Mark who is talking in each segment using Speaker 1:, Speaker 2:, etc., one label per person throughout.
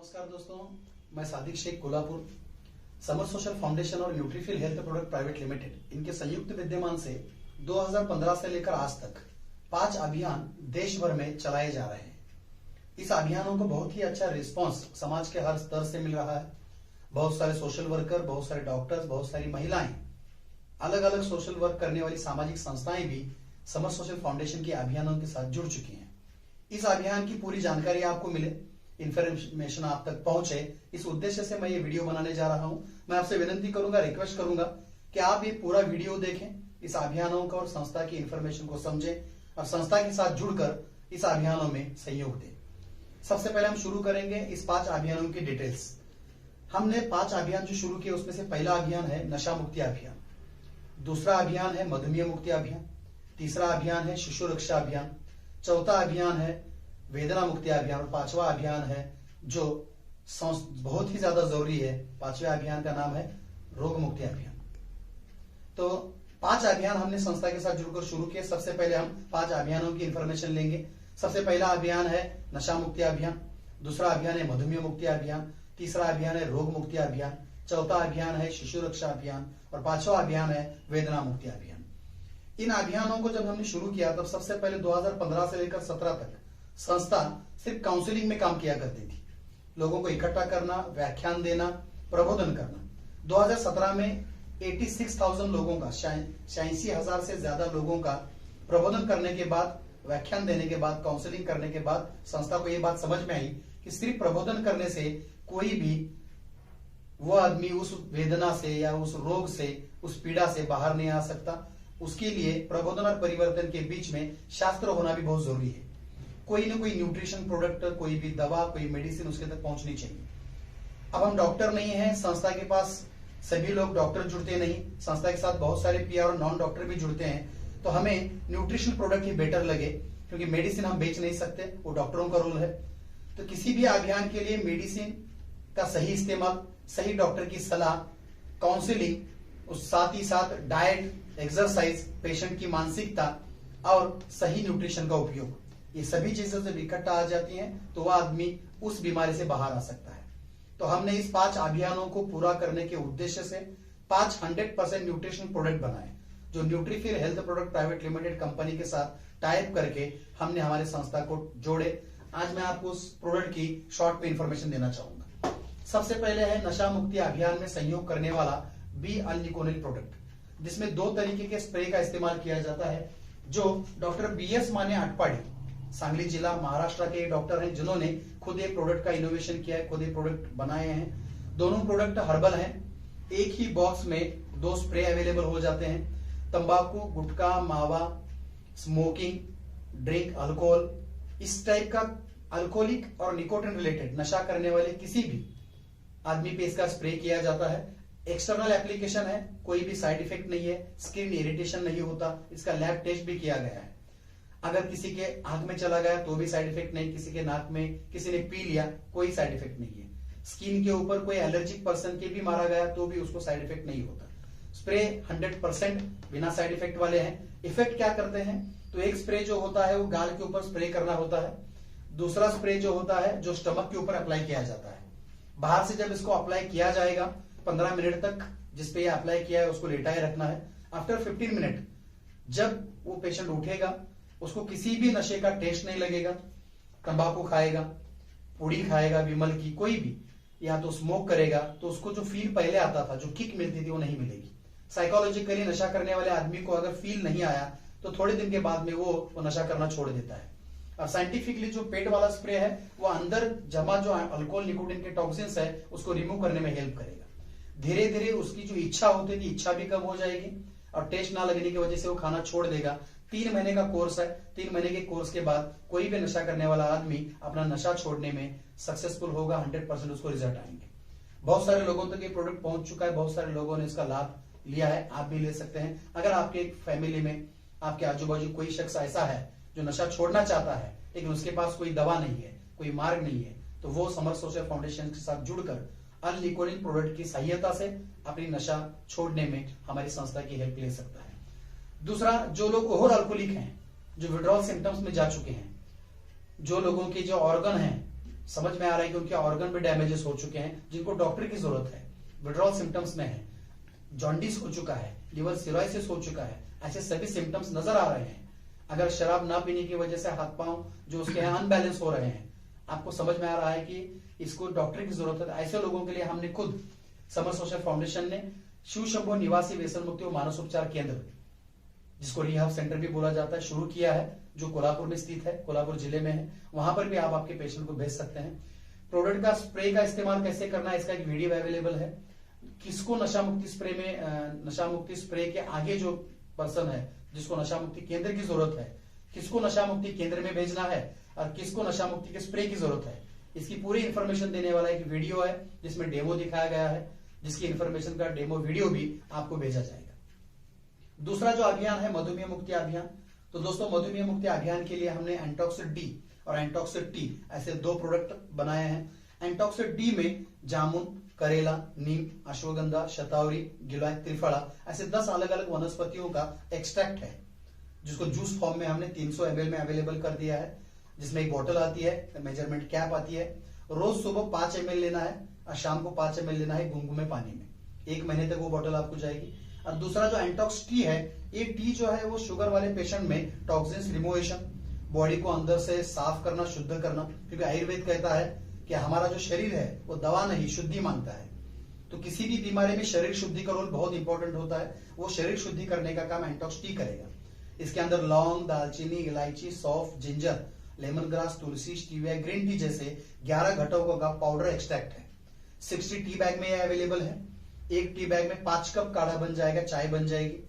Speaker 1: नमस्कार दोस्तों, मैं सादिक शेख कोल्हापुर समर सोशल फाउंडेशन और Nutrifil health product private limited इनके संयुक्त विद्यमान से 2015 से लेकर आज तक 5 अभियान देश भर में चलाए जा रहे हैं। इस अभियानों को बहुत ही अच्छा रिस्पांस समाज के हर स्तर से मिल रहा है। बहुत सारे सोशल वर्कर, बहुत सारे डॉक्टर्स, बहुत सारी महिलाएं, अलग अलग सोशल वर्क करने वाली सामाजिक संस्थाएं भी समर सोशल फाउंडेशन के अभियानों के साथ जुड़ चुकी हैं। इस अभियान की पूरी जानकारी आपको मिले, इंफॉर्मेशन आप तक पहुंचे, इस उद्देश्य से मैं ये वीडियो बनाने जा रहा हूं। मैं आपसे विनती करूंगा, रिक्वेस्ट करूंगा कि आप ये पूरा वीडियो देखें, इस अभियानों का और संस्था की इंफॉर्मेशन को समझें और संस्था के साथ जुड़कर इस अभियानों में सहयोग दें। सबसे पहले हम शुरू करेंगे इस 5 अभियानों की डिटेल्स। हमने 5 अभियान जो शुरू किए उसमें से पहला अभियान है नशा मुक्ति अभियान, दूसरा अभियान है मधुमेह मुक्ति अभियान, तीसरा अभियान है शिशु रक्षा अभियान, चौथा अभियान है वेदना मुक्ति अभियान और 5वां अभियान है जो बहुत ही ज्यादा जरूरी है। 5वें अभियान का नाम है रोग मुक्ति अभियान। तो 5 अभियान हमने संस्था के साथ जुड़कर शुरू किए। सबसे पहले हम 5 अभियानों की इंफॉर्मेशन लेंगे। सबसे पहला अभियान है नशा मुक्ति अभियान, दूसरा अभियान है मधुमेह मुक्ति अभियान, तीसरा अभियान है रोग मुक्ति अभियान, चौथा अभियान है शिशु रक्षा अभियान और 5वां अभियान है वेदना मुक्ति अभियान। इन अभियानों को जब हमने शुरू किया तब सबसे पहले 2015 से लेकर 17 तक संस्था सिर्फ काउंसलिंग में काम किया करती थी, लोगों को इकट्ठा करना, व्याख्यान देना, प्रबोधन करना। 2017 में 86,000 लोगों का, 86,000 से ज्यादा लोगों का प्रबोधन करने के बाद, व्याख्यान देने के बाद, काउंसलिंग करने के बाद संस्था को यह बात समझ में आई कि सिर्फ प्रबोधन करने से कोई भी वो आदमी उस वेदना से या उस रोग से, उस पीड़ा से बाहर नहीं आ सकता। उसके लिए प्रबोधन और परिवर्तन के बीच में शास्त्र होना भी बहुत जरूरी है। कोई ना कोई न्यूट्रिशन प्रोडक्ट, कोई भी दवा, कोई मेडिसिन उसके तक पहुंचनी चाहिए। अब हम डॉक्टर नहीं हैं, संस्था के पास सभी लोग डॉक्टर जुड़ते नहीं, संस्था के साथ बहुत सारे पीआर और नॉन डॉक्टर भी जुड़ते हैं। तो हमें न्यूट्रिशन प्रोडक्ट ही बेटर लगे क्योंकि मेडिसिन हम बेच नहीं सकते, वो डॉक्टरों का रोल है। तो किसी भी अभियान के लिए मेडिसिन का सही इस्तेमाल, सही डॉक्टर की सलाह, काउंसलिंग, उस साथ ही साथ डाइट, एक्सरसाइज, पेशेंट की मानसिकता और सही न्यूट्रिशन का उपयोग, ये सभी चीजें जब इकट्ठा आ जाती हैं तो वह आदमी उस बीमारी से बाहर आ सकता है। तो हमने इस 5 अभियानों को पूरा करने के उद्देश्य से 5 100% न्यूट्रिशन प्रोडक्ट बनाए, जो Nutrifill health product private limited company के साथ टाइप करके हमने हमारे संस्था को जोड़े। आज मैं आपको उस प्रोडक्ट की शॉर्ट में इंफॉर्मेशन देना चाहूंगा। सबसे पहले है नशा मुक्ति अभियान में सहयोग करने वाला बी अल्निकोनिल प्रोडक्ट, जिसमें 2 तरीके के स्प्रे का इस्तेमाल किया जाता है, जो डॉक्टर BS माने अटपाड़ी, सांगली जिला, महाराष्ट्र के डॉक्टर हैं जिन्होंने खुद एक प्रोडक्ट का इनोवेशन किया है, खुद एक प्रोडक्ट बनाए हैं। दोनों प्रोडक्ट हर्बल हैं। एक ही बॉक्स में 2 स्प्रे अवेलेबल हो जाते हैं। तंबाकू, गुटखा, मावा, स्मोकिंग, ड्रिंक, अल्कोहल, इस टाइप का अल्कोहलिक और निकोटिन रिलेटेड नशा करने वाले किसी भी आदमी पे इसका स्प्रे किया जाता है। एक्सटर्नल एप्लीकेशन है, कोई भी साइड इफेक्ट नहीं है, स्किन इरिटेशन नहीं होता। इसका लैब टेस्ट भी किया गया है। अगर किसी के आंख में चला गया तो भी साइड इफेक्ट नहीं, किसी के नाक में किसी ने पी लिया कोई साइड इफेक्ट नहीं है। स्किन के ऊपर कोई एलर्जिक पर्सन के भी मारा गया तो भी उसको साइड इफेक्ट नहीं होता। स्प्रे 100% बिना साइड इफेक्ट वाले हैं। इफेक्ट क्या करते हैं तो एक स्प्रे जो होता है वो गाल के ऊपर स्प्रे करना होता है, दूसरा स्प्रे जो होता है जो स्टमक के ऊपर अप्लाई किया जाता है। बाहर से जब इसको अप्लाई किया जाएगा 15 मिनट तक जिसपे ये अप्लाई किया है उसको लेटाए रखना है। आफ्टर 15 मिनट जब वो पेशेंट उठेगा उसको किसी भी नशे का टेस्ट नहीं लगेगा। तंबाकू खाएगा, पुड़ी खाएगा, विमल की कोई भी, या तो स्मोक करेगा तो उसको जो फील पहले आता था, जो किक मिलती थी, वो नहीं मिलेगी। साइकोलॉजिकली नशा करने वाले आदमी को अगर फील नहीं आया तो थोड़े दिन के बाद में वो नशा करना छोड़ देता है। और साइंटिफिकली जो पेट वाला स्प्रे है वो अंदर जमा जो अल्कोहल, निकोटिन के टॉक्सिन्स है उसको रिमूव करने में हेल्प करेगा। धीरे धीरे उसकी जो इच्छा होती थी, इच्छा भी कम हो जाएगी और टेस्ट ना लगने की वजह से वो खाना छोड़ देगा। 3 महीने का कोर्स है। 3 महीने के कोर्स के बाद कोई भी नशा करने वाला आदमी अपना नशा छोड़ने में सक्सेसफुल होगा। 100% उसको रिजल्ट आएंगे। बहुत सारे लोगों तक ये प्रोडक्ट पहुंच चुका है, बहुत सारे लोगों ने इसका लाभ लिया है। आप भी ले सकते हैं। अगर आपके एक फैमिली में, आपके आजू बाजू कोई शख्स ऐसा है जो नशा छोड़ना चाहता है लेकिन उसके पास कोई दवा नहीं है, कोई मार्ग नहीं है, तो वो समर सोशल फाउंडेशन के साथ जुड़कर अल्निकोनिल प्रोडक्ट की सहायता से अपनी नशा छोड़ने में हमारी संस्था की हेल्प ले सकता है। दूसरा, जो लोग ओवर अल्कोहलिक हैं, जो विड्रॉल सिम्टम्स में जा चुके हैं, जो लोगों के जो ऑर्गन हैं समझ में आ रहा है कि उनके ऑर्गन भी डैमेजेस हो चुके हैं जिनको डॉक्टर की जरूरत है, विड्रॉल सिम्टम्स में है, जॉन्डिस हो चुका है, लिवर सिरोसिस हो चुका है, ऐसे सभी सिम्टम्स नजर आ रहे हैं। अगर शराब ना पीने की वजह से हाथ पांव जो उसके हैं अनबैलेंस हो रहे हैं, आपको समझ में आ रहा है कि इसको डॉक्टर की जरूरत है। ऐसे लोगों के लिए हमने खुद समर सोशल फाउंडेशन ने शिव शंभो निवासी व्यसन मुक्ति और मानस उपचार केंद्र, जिसको रिहाब सेंटर भी बोला जाता है, शुरू किया है, जो कोल्हापुर में स्थित है, कोल्हापुर जिले में है। वहां पर भी आप आपके पेशेंट को भेज सकते हैं। प्रोडक्ट का स्प्रे का इस्तेमाल कैसे करना है, इसका एक वीडियो अवेलेबल है। किसको नशा मुक्ति स्प्रे में, नशा मुक्ति स्प्रे के आगे जो पर्सन है जिसको नशा मुक्ति केंद्र की जरूरत है, किसको नशा मुक्ति केंद्र में भेजना है और किसको नशा मुक्ति के स्प्रे की जरूरत है, इसकी पूरी इंफॉर्मेशन देने वाला एक वीडियो है जिसमें डेमो दिखाया गया है, जिसकी इंफॉर्मेशन का डेमो वीडियो भी आपको भेजा जाएगा। दूसरा जो अभियान है मधुमेह मुक्ति अभियान। तो दोस्तों मधुमेह मुक्ति अभियान के लिए हमने एंटॉक्सिड डी और एंटॉक्सिड टी ऐसे 2 प्रोडक्ट बनाए हैं। एंटॉक्सिड डी में जामुन, करेला, नीम, अश्वगंधा, शतावरी, गिलोय, त्रिफला ऐसे 10 अलग अलग वनस्पतियों का एक्सट्रैक्ट है, जिसको जूस फॉर्म में हमने 300 ml में अवेलेबल कर दिया है, जिसमें एक बोतल आती है, मेजरमेंट कैप आती है। रोज सुबह 5 ml लेना है और शाम को 5 ml लेना है गुनगुने पानी में। 1 महीने तक वो बोतल आपको जाएगी। और दूसरा जो एंटॉक्स टी है, ये टी जो है वो शुगर वाले पेशेंट में टॉक्सिन्स रिमूवेशन, बॉडी को अंदर से साफ करना, शुद्ध करना, क्योंकि आयुर्वेद कहता है कि हमारा जो शरीर है वो दवा नहीं शुद्धि मांगता है। तो किसी भी बीमारी में शरीर शुद्धि का रोल बहुत इंपॉर्टेंट होता है। वो शरीर शुद्धि करने का काम एंटॉक्स टी करेगा। इसके अंदर लौंग, दालचीनी, इलायची, सौंफ, जिंजर, लेमन ग्रास, तुलसी, स्टीविया, ग्रीन टी जैसे 11 घटकों का पाउडर एक्सट्रैक्ट है। 60 टी बैग में अवेलेबल है। एक टी बैग में 5 कप काढ़ा बन जाएगा, चाय बन जाएगी।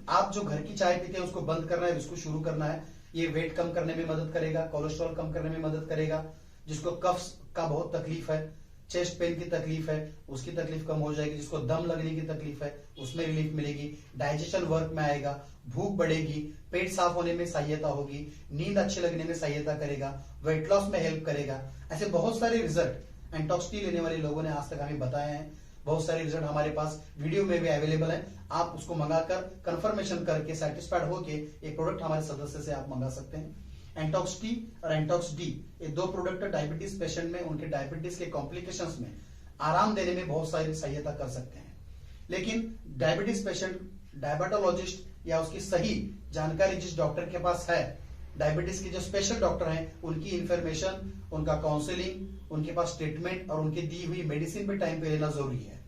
Speaker 1: आप जो घर की चाय पीते हैं उसको बंद करना है, उसको शुरू करना है। ये वेट कम करने में मदद करेगा, कोलेस्ट्रॉल कम करने में मदद करेगा। जिसको कफ का बहुत तकलीफ है, चेस्ट पेन की तकलीफ है, उसकी तकलीफ कम हो जाएगी। जिसको दम लगने की तकलीफ है उसमें रिलीफ मिलेगी। डाइजेशन वर्क में आएगा, भूख बढ़ेगी, पेट साफ होने में सहायता होगी, नींद अच्छी लगने में सहायता करेगा, वेट लॉस में हेल्प करेगा। ऐसे बहुत सारे रिजल्ट एंटॉक्स टी लेने वाले लोगों ने आज तक हमें बताए हैं। बहुत सारे रिजल्ट हमारे पास वीडियो में भी अवेलेबल है। आप उसको मंगाकर कंफर्मेशन करके सेटिस्फाइड होके एक प्रोडक्ट हमारे सदस्य से आप मंगा सकते हैं। एंटॉक्स टी और एंटॉक्स डी, ये 2 प्रोडक्ट डायबिटीज पेशेंट में उनके डायबिटीज के कॉम्प्लिकेशंस में आराम देने में बहुत सारी सहायता कर सकते हैं। लेकिन डायबिटीज पेशेंट डायबिटोलॉजिस्ट या उसकी सही जानकारी जिस डॉक्टर के पास है, डायबिटीज के जो स्पेशल डॉक्टर हैं, उनकी इंफॉर्मेशन, उनका काउंसलिंग, उनके पास ट्रीटमेंट और उनकी दी हुई मेडिसिन भी टाइम पे लेना जरूरी है।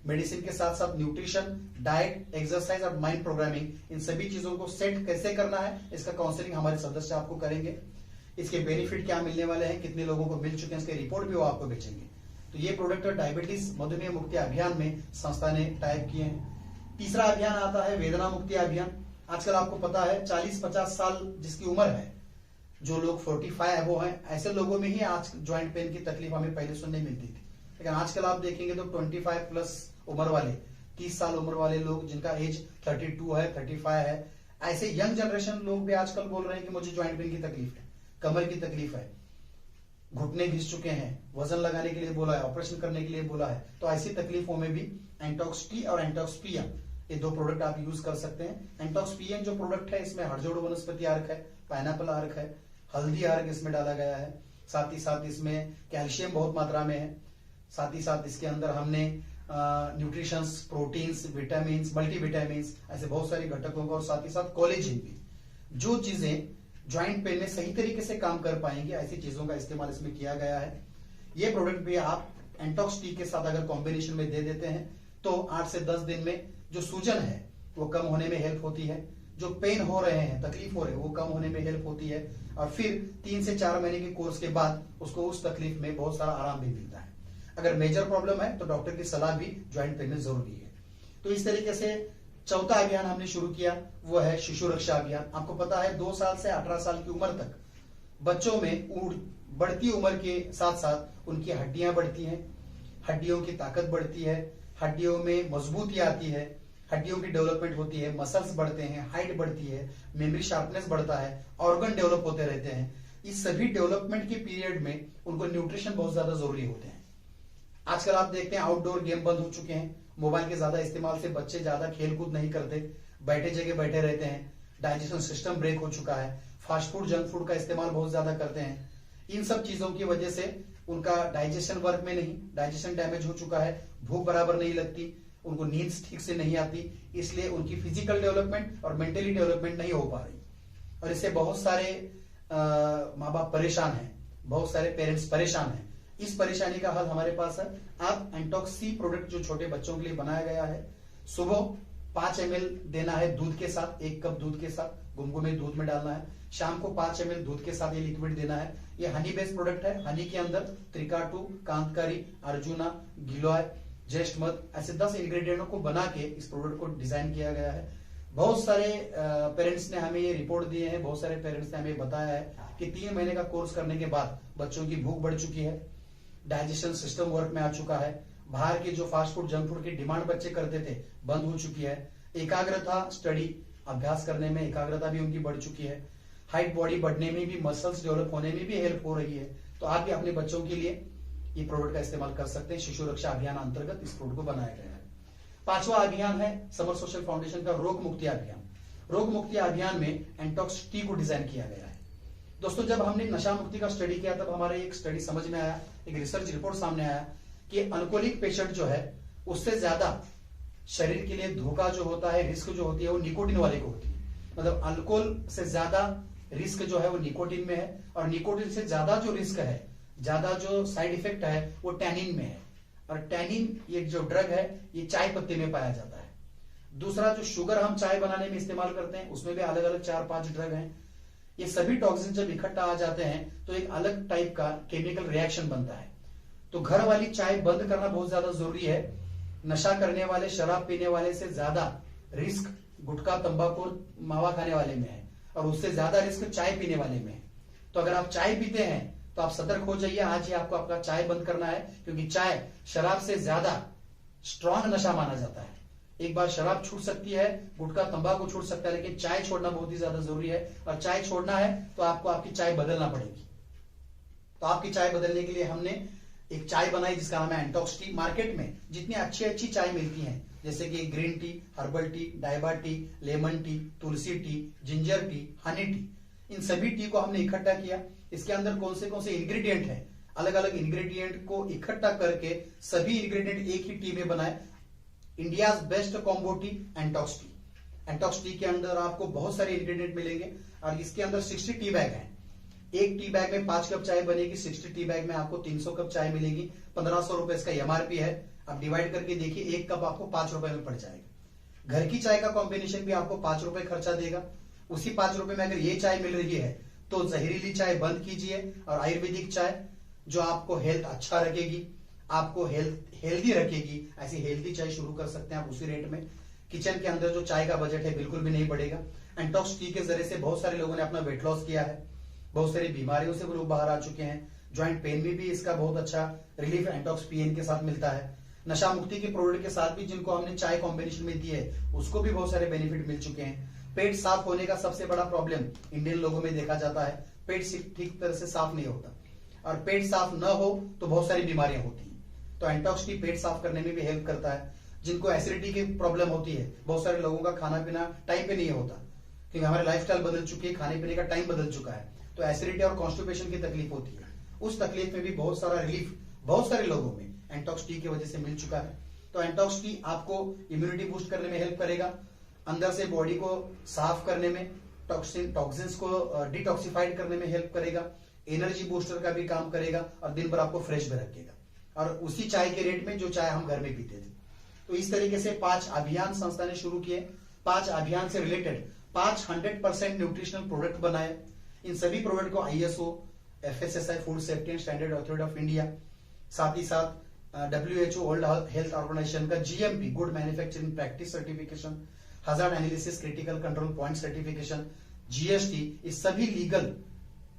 Speaker 1: मेडिसिन के साथ साथ न्यूट्रिशन, डाइट, एक्सरसाइज और माइंड प्रोग्रामिंग, इन सभी चीजों को सेट कैसे करना है, इसका काउंसलिंग हमारे सदस्य आपको करेंगे। इसके बेनिफिट क्या मिलने वाले हैं, कितने लोगों को मिल चुके हैं, इसके रिपोर्ट भी वो आपको भेजेंगे। तो ये प्रोडक्ट डायबिटीज मधुमेह मुक्ति अभियान में संस्था ने टाइप किए हैं। तीसरा अभियान आता है वेदना मुक्ति अभियान। आजकल आपको पता है 40-50 साल जिसकी उम्र है, जो लोग 45 अबो हैं, ऐसे लोगों में ही आज ज्वाइंट पेन की तकलीफ हमें पहले सुनने मिलती थी। लेकिन आजकल आप देखेंगे तो 25 प्लस उम्र वाले, 30 साल उम्र वाले लोग जिनका एज 32 है, 35 है, ऐसे यंग जनरेशन लोग भी आजकल बोल रहे हैं कि मुझे ज्वाइंट पेन की तकलीफ है, कमर की तकलीफ है, घुटने घिस चुके हैं, वजन लगाने के लिए बोला है, ऑपरेशन करने के लिए बोला है। तो ऐसी तकलीफों में भी एंटॉक्स टी और एंटॉक्स पीएम, ये 2 प्रोडक्ट आप यूज कर सकते हैं। एंटॉक्स पीएम जो प्रोडक्ट है, इसमें हड़जोड़ वनस्पति अर्क है, पाइनएप्पल अर्क है, हल्दी अर्क इसमें डाला गया है। साथ ही साथ इसमें कैल्शियम बहुत मात्रा में है। साथ ही साथ इसके अंदर हमने न्यूट्रिशंस, प्रोटीन्स, विटामिन, मल्टीविटामिन, ऐसे बहुत सारे घटकों का, और साथ ही साथ कोलेजन भी, जो चीजें ज्वाइंट पेन में सही तरीके से काम कर पाएंगे, ऐसी चीजों का इस्तेमाल इसमें किया गया है। ये प्रोडक्ट भी आप एंटॉक्स टी के साथ अगर कॉम्बिनेशन में दे देते हैं तो 8 से 10 दिन में जो सूजन है वो कम होने में हेल्प होती है, जो पेन हो रहे हैं, तकलीफ हो रहे हैं, वो कम होने में हेल्प होती है, और फिर 3 से 4 महीने के कोर्स के बाद उसको उस तकलीफ में बहुत सारा आराम भी मिलता है। अगर मेजर प्रॉब्लम है तो डॉक्टर की सलाह भी ज्वाइंट पेन में जरूरी है। तो इस तरीके से चौथा अभियान हमने शुरू किया, वो है शिशु रक्षा अभियान। आपको पता है 2 साल से 18 साल की उम्र तक बच्चों में बढ़ती उम्र के साथ साथ उनकी हड्डियां बढ़ती हैं, हड्डियों की ताकत बढ़ती है, हड्डियों में मजबूती आती है, हड्डियों की डेवलपमेंट होती है, मसल्स बढ़ते हैं, हाइट बढ़ती है, मेमोरी शार्पनेस बढ़ता है, ऑर्गन डेवलप होते रहते हैं। इस सभी डेवलपमेंट के पीरियड में उनको न्यूट्रिशन बहुत ज्यादा जरूरी होते हैं। आजकल आप देखते हैं आउटडोर गेम बंद हो चुके हैं, मोबाइल के ज्यादा इस्तेमाल से बच्चे ज्यादा खेल कूद नहीं करते, बैठे जगह बैठे रहते हैं, डाइजेशन सिस्टम ब्रेक हो चुका है, फास्ट फूड, जंक फूड का इस्तेमाल बहुत ज्यादा करते हैं। इन सब चीजों की वजह से उनका डाइजेशन वर्क में नहीं, डाइजेशन डैमेज हो चुका है, भूख बराबर नहीं लगती, उनको नींद ठीक से नहीं आती, इसलिए उनकी फिजिकल डेवलपमेंट और मेंटली डेवलपमेंट नहीं हो पा रही। और इससे बहुत सारे माँ बाप परेशान हैं, बहुत सारे पेरेंट्स परेशान हैं। इस परेशानी का हल हमारे पास है। आप एंटॉक्स सी प्रोडक्ट जो छोटे बच्चों के लिए बनाया गया है, सुबह 5 ml देना है दूध के साथ, 1 कप दूध के साथ गुनगुने दूध में डालना है। शाम को 5 ml दूध के साथ ये लिक्विड देना है। ये हनी बेस्ड प्रोडक्ट है। हनी के अंदर त्रिकाटू, कांतकारी, अर्जुना, गिलोय, ज्येष्ठ मध, ऐसे 10 इंग्रेडिएंटों को बना के इस प्रोडक्ट को डिजाइन किया गया है। बहुत सारे पेरेंट्स ने हमें ये रिपोर्ट दिए हैं, बहुत सारे पेरेंट्स ने हमें बताया है कि 3 महीने का कोर्स करने के बाद बच्चों की भूख बढ़ चुकी है, डाइजेशन सिस्टम वर्क में आ चुका है, बाहर के जो फास्ट फूड, जंक फूड की डिमांड बच्चे करते थे बंद हो चुकी है, एकाग्रता, स्टडी अभ्यास करने में एकाग्रता भी उनकी बढ़ चुकी है, हाइट बॉडी बढ़ने में भी, मसल्स डेवलप होने में भी हेल्प हो रही है। तो आप भी अपने बच्चों के लिए ये प्रोडक्ट का इस्तेमाल कर सकते हैं। शिशु रक्षा अभियान अंतर्गत इस प्रोडक्ट को बनाया गया है। 5वां अभियान है समर सोशल फाउंडेशन का रोग मुक्ति अभियान। रोग मुक्ति अभियान में एंटॉक्स टी को डिजाइन किया गया है। दोस्तों, जब हमने नशा मुक्ति का स्टडी किया तब हमारे एक स्टडी समझ में आया, एक रिसर्च रिपोर्ट सामने आया कि अल्कोहलिक पेशेंट जो है उससे ज्यादा शरीर के लिए धोखा जो होता है, रिस्क जो होती है, वो निकोटिन वाले को होती है। मतलब अल्कोहल से ज्यादा रिस्क जो है वो निकोटिन में है, और निकोटिन से ज्यादा जो रिस्क है, ज्यादा जो साइड इफेक्ट है वो टैनिन में है। और टैनिन ये जो ड्रग है ये चाय पत्ती में पाया जाता है। दूसरा, जो शुगर हम चाय बनाने में इस्तेमाल करते हैं उसमें भी अलग अलग 4-5 ड्रग हैं। ये सभी टॉक्सिन जब इकट्ठा आ जाते हैं तो एक अलग टाइप का केमिकल रिएक्शन बनता है। तो घर वाली चाय बंद करना बहुत ज्यादा जरूरी है। नशा करने वाले, शराब पीने वाले से ज्यादा रिस्क गुटखा, तंबाकू, मावा खाने वाले में है, और उससे ज्यादा रिस्क चाय पीने वाले में है। तो अगर आप चाय पीते हैं तो आप सतर्क हो जाइए, आज ही आपको आपका चाय बंद करना है, क्योंकि चाय शराब से ज्यादा स्ट्रांग नशा माना जाता है। एक बार शराब छूट सकती है, गुटखा, तंबाकू छूट सकता है, लेकिन चाय छोड़ना बहुत ही ज्यादा जरूरी है। और चाय छोड़ना है तो आपको आपकी चाय बदलना पड़ेगी। तो आपकी चाय बदलने के लिए हमने एक चाय बनाई जिसका नाम है एंटॉक्स टी। मार्केट में जितनी अच्छी अच्छी चाय मिलती हैं, जैसे कि ग्रीन टी, हर्बल टी, डाइबा tea, lemon tea, tulsi tea, ginger tea, honey tea, इन सभी टी को हमने इकट्ठा किया। इसके अंदर कौन से इंग्रेडिएंट हैं, अलग अलग इंग्रेडिएंट को इकट्ठा करके सभी इंग्रेडिएंट एक ही टी में बनाए। इंडिया बेस्ट कॉम्बो टी एंटॉक्स टी। एंटॉक्स टी के अंदर आपको बहुत सारे इंग्रेडिएंट मिलेंगे, और इसके अंदर 60 टी बैग हैं। एक टी बैग में 5 कप चाय बनेगी, 60 टी बैग में आपको 300 कप चाय मिलेगी। 1500 रुपए इसका एमआरपी है। आप डिवाइड करके देखिए, एक कप आपको 5 रुपए में पड़ जाएगा। घर की चाय का कॉम्बिनेशन भी आपको 5 रुपए खर्चा देगा। उसी 5 रुपए में अगर ये चाय मिल रही है तो जहरीली चाय बंद कीजिए, और आयुर्वेदिक चाय जो आपको हेल्थ अच्छा रखेगी, आपको हेल्दी रखेगी, ऐसी हेल्दी चाय शुरू कर सकते हैं आप उसी रेट में। किचन के अंदर जो चाय का बजट है बिल्कुल भी नहीं बढ़ेगा। एंटॉक्स टी के जरिए से बहुत सारे लोगों ने अपना वेट लॉस किया है, बहुत सारी बीमारियों से वो लोग बाहर आ चुके हैं। ज्वाइंट पेन में भी इसका बहुत अच्छा रिलीफ एंटॉक्स पीएन के साथ मिलता है। नशा मुक्ति के प्रोडक्ट के साथ भी जिनको हमने चाय कॉम्बिनेशन में दी है उसको भी बहुत सारे बेनिफिट मिल चुके हैं। पेट साफ होने का सबसे बड़ा प्रॉब्लम इंडियन लोगों में देखा जाता है, पेट ठीक तरह से साफ नहीं होता, और पेट साफ न हो तो बहुत सारी बीमारियां होती हैं। तो एंटॉक्स टी पेट साफ करने में भी हेल्प करता है। जिनको एसिडिटी की प्रॉब्लम होती है, बहुत सारे लोगों का खाना पीना टाइम पे नहीं होता, क्योंकि हमारी लाइफस्टाइल बदल चुकी है, खाने पीने का टाइम बदल चुका है, तो एसिडिटी और कॉन्स्टिपेशन की तकलीफ होती है। उस तकलीफ में भी बहुत सारा रिलीफ बहुत सारे लोगों में एंटॉक्स टी की वजह से मिल चुका है। तो एंटॉक्स टी आपको इम्यूनिटी बूस्ट करने में हेल्प करेगा, अंदर से बॉडी को साफ करने में, टॉक्सिन्स को डिटॉक्सिफाइड करने में हेल्प करेगा, एनर्जी बूस्टर का भी काम करेगा, और दिन भर आपको फ्रेश भी रखेगा, और उसी चाय के रेट में जो चाय हम घर में पीते थे। तो इस तरीके से 5 अभियान संस्था ने शुरू किए। 5 अभियान से रिलेटेड 5 100% न्यूट्रिशनल प्रोडक्ट बनाए। इन सभी प्रोडक्ट को ISO, FSSAI food safety and standard authority of India, साथ ही साथ WHO वर्ल्ड हेल्थ ऑर्गेनाइजेशन का GMP good manufacturing practice certification, hazard analysis critical control point certification, GST, इस सभी लीगल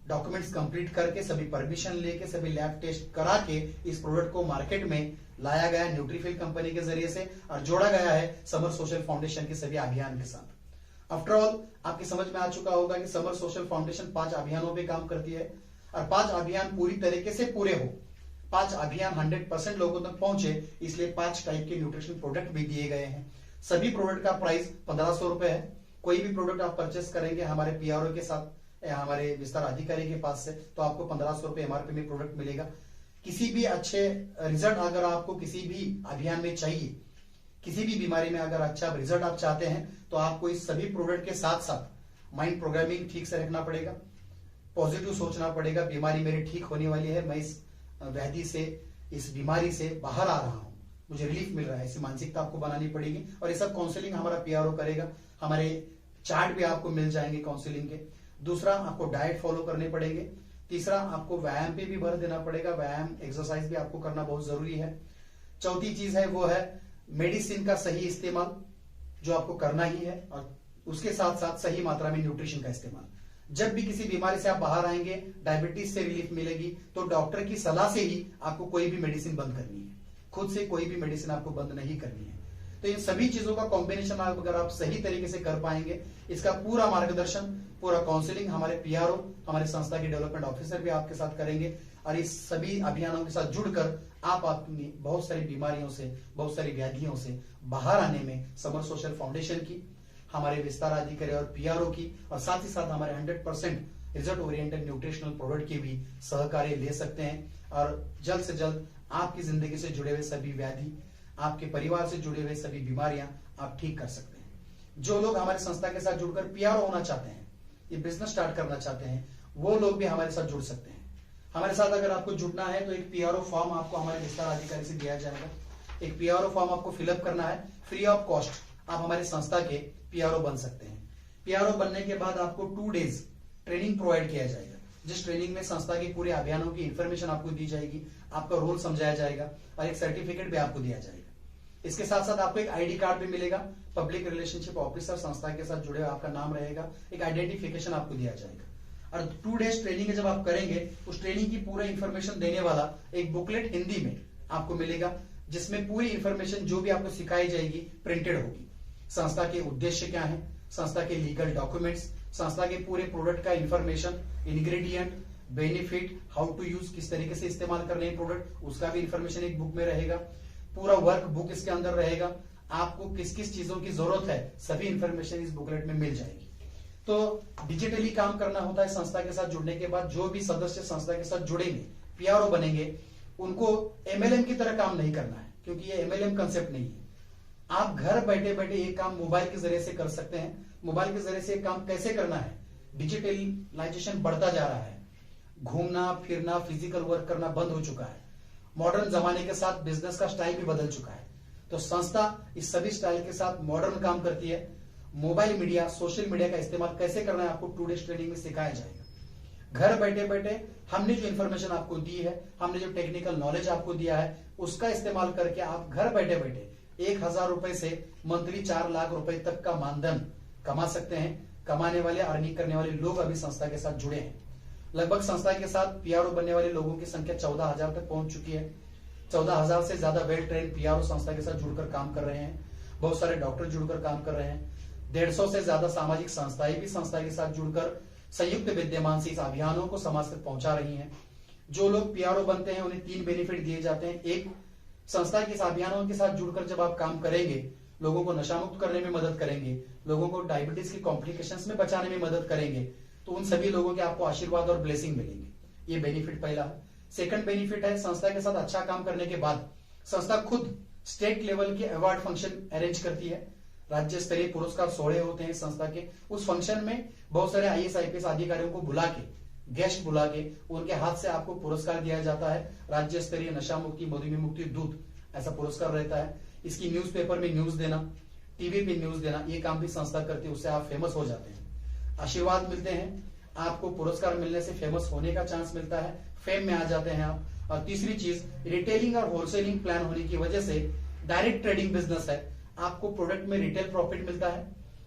Speaker 1: डॉक्यूमेंट्स कंप्लीट करके, सभी परमिशन लेके, सभी लैब टेस्ट करा के इस प्रोडक्ट को मार्केट में लाया गया न्यूट्रीफिल कंपनी के जरिए से, और जोड़ा गया है समर सोशल फाउंडेशन के सभी अभियान के साथ। आफ्टर ऑल आपकी समझ में आ चुका होगा कि समर सोशल फाउंडेशन 5 अभियानों पे काम करती है, और 5 अभियान पूरी तरीके से पूरे हो, 5 अभियान 100% लोगों तक पहुंचे, इसलिए 5 टाइप के न्यूट्रिशन प्रोडक्ट भी दिए गए हैं। सभी प्रोडक्ट का प्राइस 1500 रुपए है। कोई भी प्रोडक्ट आप परचेस करेंगे हमारे PRO के साथ या हमारे विस्तार अधिकारी के पास से, तो आपको 1500 रुपए MRP में प्रोडक्ट मिलेगा। किसी भी अच्छे रिजल्ट अगर आपको किसी भी अभियान में चाहिए, किसी भी बीमारी में अगर अच्छा रिजल्ट आप चाहते हैं, तो आपको इस सभी प्रोडक्ट के साथ साथ माइंड प्रोग्रामिंग ठीक से रखना पड़ेगा, पॉजिटिव सोचना पड़ेगा। बीमारी मेरी ठीक होने वाली है, मैं इस व्याधि से, इस बीमारी से बाहर आ रहा हूं, मुझे रिलीफ मिल रहा है, ऐसी मानसिकता आपको बनानी पड़ेगी। और ये सब काउंसलिंग हमारा पीआरओ करेगा, हमारे चार्ट भी आपको मिल जाएंगे काउंसलिंग के। दूसरा, आपको डाइट फॉलो करने पड़ेंगे। तीसरा, आपको व्यायाम पे भी भर देना पड़ेगा, व्यायाम एक्सरसाइज भी आपको करना बहुत जरूरी है। चौथी चीज है वो है मेडिसिन का सही इस्तेमाल, जो आपको करना ही है, और उसके साथ साथ सही मात्रा में न्यूट्रिशन का इस्तेमाल। जब भी किसी बीमारी से आप बाहर आएंगे, डायबिटीज से रिलीफ मिलेगी, तो डॉक्टर की सलाह से ही आपको कोई भी मेडिसिन बंद करनी है, खुद से कोई भी मेडिसिन आपको बंद नहीं करनी है। तो इन सभी चीजों का कॉम्बिनेशन अगर आप सही तरीके से कर पाएंगे, इसका पूरा मार्गदर्शन, पूरा काउंसलिंग हमारे पीआरओ, हमारे संस्था के डेवलपमेंट ऑफिसर भी आपके साथ करेंगे। और इस सभी अभियानों के साथ जुड़कर आप अपनी बहुत सारी बीमारियों से, बहुत सारी व्याधियों से बाहर आने में समर सोशल फाउंडेशन की, हमारे विस्तार अधिकारी और पीआरओ की, और साथ ही साथ हमारे 100% रिजल्ट ओरिएंटेड न्यूट्रिशनल प्रोडक्ट की भी सहकार्य ले सकते हैं। और जल्द से जल्द आपकी जिंदगी से जुड़े हुए सभी व्याधि, आपके परिवार से जुड़े हुए सभी बीमारियां आप ठीक कर सकते हैं। जो लोग हमारे संस्था के साथ जुड़कर पीआरओ होना चाहते हैं, ये बिजनेस स्टार्ट करना चाहते हैं, वो लोग भी हमारे साथ जुड़ सकते हैं। हमारे साथ अगर आपको जुड़ना है तो एक पीआरओ फॉर्म आपको हमारे विस्तार अधिकारी से दिया जाएगा। एक पीआरओ फॉर्म आपको फिलअप करना है, फ्री ऑफ कॉस्ट आप हमारे संस्था के पीआरओ बन सकते हैं। पीआरओ बनने के बाद आपको 2 डेज ट्रेनिंग प्रोवाइड किया जाएगा, जिस ट्रेनिंग में संस्था के पूरे अभियानों की इंफॉर्मेशन आपको दी जाएगी, आपका रोल समझाया जाएगा और एक सर्टिफिकेट भी आपको दिया जाएगा। इसके साथ साथ आपको एक आईडी कार्ड भी मिलेगा, पब्लिक रिलेशनशिप ऑफिसर संस्था के साथ जुड़े आपका नाम रहेगा, एक आइडेंटिफिकेशन आपको दिया जाएगा। और 2 डेज ट्रेनिंग जब आप करेंगे, उस ट्रेनिंग की पूरा इंफॉर्मेशन देने वाला एक बुकलेट हिंदी में आपको मिलेगा, जिसमें पूरी इंफॉर्मेशन जो भी आपको सिखाई जाएगी प्रिंटेड होगी। संस्था के उद्देश्य क्या है, संस्था के लीगल डॉक्यूमेंट्स, संस्था के पूरे प्रोडक्ट का information, ingredient, benefit, how to use, किस तरीके से इस्तेमाल करने हैं प्रोडक्ट, उसका भी इंफॉर्मेशन एक बुक में रहेगा। पूरा वर्क बुक इसके अंदर रहेगा, आपको किस किस चीजों की जरूरत है सभी इंफॉर्मेशन इस बुकलेट में मिल जाएगी। तो डिजिटली काम करना होता है संस्था के साथ जुड़ने के बाद। जो भी सदस्य संस्था के साथ जुड़ेंगे, पीआरओ बनेंगे, उनको एमएलएम की तरह काम नहीं करना है, क्योंकि ये एमएलएम कंसेप्ट नहीं है। आप घर बैठे बैठे ये काम मोबाइल के जरिए से कर सकते हैं। मोबाइल के जरिए से काम कैसे करना है, डिजिटलाइजेशन बढ़ता जा रहा है, घूमना फिरना फिजिकल वर्क करना बंद हो चुका है, मॉडर्न जमाने के साथ बिजनेस का स्टाइल भी बदल चुका है। तो संस्था इस सभी स्टाइल के साथ मॉडर्न काम करती है। मोबाइल मीडिया, सोशल मीडिया का इस्तेमाल कैसे करना है आपको 2 डेज ट्रेनिंग में सिखाया जाएगा। घर बैठे बैठे हमने जो इन्फॉर्मेशन आपको दी है, हमने जो टेक्निकल नॉलेज आपको दिया है, उसका इस्तेमाल करके आप घर बैठे बैठे 1000 रुपए से मंथली 4 लाख रुपए तक का मानधन कमा सकते हैं। कमाने वाले, अर्निंग करने वाले लोग अभी संस्था के साथ जुड़े हैं। लगभग संस्था के साथ पीआरओ बनने वाले लोगों की संख्या 14,000 तक पहुंच चुकी है। 14,000 से ज्यादा वेल ट्रेन पीआरओ संस्था के साथ जुड़कर काम कर रहे हैं। बहुत सारे डॉक्टर जुड़कर काम कर रहे हैं। 150 से ज्यादा सामाजिक संस्थाएं भी संस्था के साथ जुड़कर संयुक्त विद्यमान से इस अभियानों को समाज तक पहुंचा रही हैं। जो लोग पीआरओ बनते हैं उन्हें 3 बेनिफिट दिए जाते हैं। एक, संस्था के इस अभियानों के साथ जुड़कर जब आप काम करेंगे, लोगों को नशा मुक्त करने में मदद करेंगे, लोगों को डायबिटीज की कॉम्प्लिकेशंस में बचाने में मदद करेंगे, तो उन सभी लोगों के आपको आशीर्वाद और ब्लेसिंग मिलेंगे। ये बेनिफिट पहला है। सेकंड बेनिफिट है, संस्था के साथ अच्छा काम करने के बाद संस्था खुद स्टेट लेवल के अवार्ड फंक्शन अरेंज करती है। राज्य स्तरीय पुरस्कार सोहरे होते हैं संस्था के। उस फंक्शन में बहुत सारे आईएएस आईपीएस अधिकारियों को बुला के, गेस्ट बुला के, उनके हाथ से आपको पुरस्कार दिया जाता है। राज्य स्तरीय नशा मुक्ति मधुमेह मुक्ति दूत ऐसा पुरस्कार रहता है। इसकी न्यूज़पेपर में न्यूज देना, टीवी पे न्यूज देना, ये काम भी संस्था करती है। उससे आप फेमस हो जाते हैं, आशीर्वाद मिलते हैं, आपको पुरस्कार मिलने से फेमस होने का चांस मिलता है, फेम में आ जाते हैं आप। और तीसरी चीज, रिटेलिंग और होलसेलिंग प्लान होने की वजह से डायरेक्ट ट्रेडिंग बिजनेस है। आपको प्रोडक्ट में रिटेल प्रॉफिट मिलता है,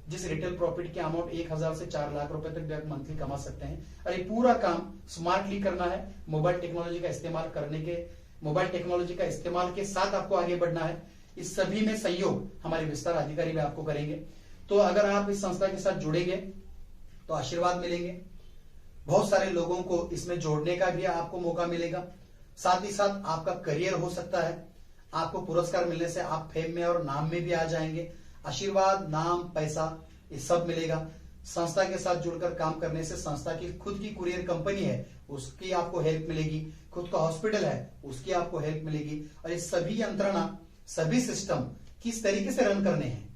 Speaker 1: जिस रिटेल प्रॉफिट की अमाउंट 1000 से 4 लाख रुपए तक भी आप मंथली कमा सकते हैं। और ये पूरा काम स्मार्टली करना है, मोबाइल टेक्नोलॉजी का इस्तेमाल करने के, मोबाइल टेक्नोलॉजी का इस्तेमाल के साथ आपको आगे बढ़ना है। इस सभी में सहयोग हमारे विस्तार अधिकारी भी आपको करेंगे। तो अगर आप इस संस्था के साथ जुड़ेंगे तो आशीर्वाद मिलेंगे, बहुत सारे लोगों को इसमें जोड़ने का भी आपको मौका मिलेगा, साथ ही साथ आपका करियर हो सकता है। आपको पुरस्कार मिलने से आप फेम में और नाम में भी आ जाएंगे। आशीर्वाद, नाम, पैसा ये सब मिलेगा। संस्था के साथ जुड़कर काम करने से संस्था की खुद की कुरियर कंपनी है उसकी आपको हेल्प मिलेगी, खुद का हॉस्पिटल है उसकी आपको हेल्प मिलेगी। और ये सभी यंत्रणा, सभी सिस्टम किस तरीके से रन करने हैं,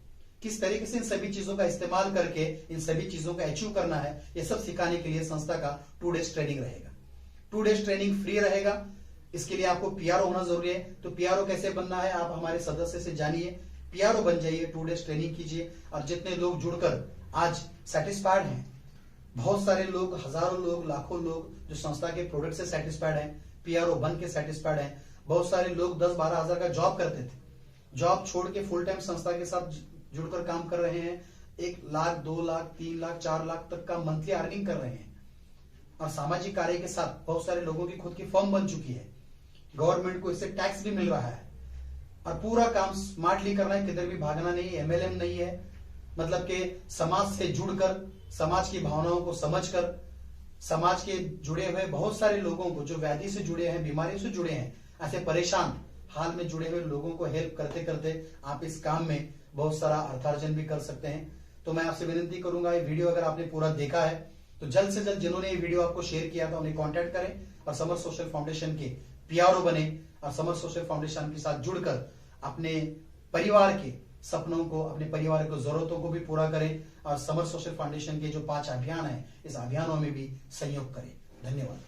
Speaker 1: किस तरीके से इन सभी चीजों का इस्तेमाल करके इन सभी चीजों का अचीव करना है, ये सब सिखाने के लिए संस्था का 2 डेज ट्रेनिंग रहेगा। 2 डेज ट्रेनिंग फ्री रहेगा। इसके लिए आपको पीआरओ होना जरूरी है। तो पीआरओ कैसे बनना है आप हमारे सदस्य से जानिए, पीआरओ बन जाइए, 2 डेज ट्रेनिंग कीजिए। और जितने लोग जुड़कर आज सेटिस्फाइड हैं, बहुत सारे लोग, हजारों लोग, लाखों लोग जो संस्था के प्रोडक्ट से सेटिस्फाइड हैं, पीआरओ बन के सेटिस्फाइड हैं। बहुत सारे लोग 10-12 हजार का जॉब करते थे, जॉब छोड़ के फुल टाइम संस्था के साथ जुड़कर काम कर रहे हैं। 1 लाख, 2 लाख, 3 लाख, 4 लाख तक का मंथली अर्निंग कर रहे हैं। और सामाजिक कार्य के साथ बहुत सारे लोगों की खुद की फर्म बन चुकी है। गवर्नमेंट को इससे टैक्स भी मिल रहा है। और पूरा काम स्मार्टली करना है, किधर भी भागना नहीं, एमएलएम नहीं है। मतलब कि समाज से जुड़कर, समाज की भावनाओं को समझकर, समाज के जुड़े हुए बहुत सारे लोगों को जो व्याधि से जुड़े हैं, बीमारियों से जुड़े हैं, ऐसे परेशान हाल में जुड़े हुए लोगों को हेल्प करते करते आप इस काम में बहुत सारा अर्थार्जन भी कर सकते हैं। तो मैं आपसे विनती करूंगा, ये वीडियो अगर आपने पूरा देखा है तो जल्द से जल्द जिन्होंने ये वीडियो आपको शेयर किया था उन्हें कांटेक्ट करें और समर सोशल फाउंडेशन के पीआरओ बने और समर सोशल फाउंडेशन के साथ जुड़कर अपने परिवार के सपनों को, अपने परिवार की जरूरतों को भी पूरा करें और समर सोशल फाउंडेशन के जो 5 अभियान है इस अभियानों में भी सहयोग करें। धन्यवाद।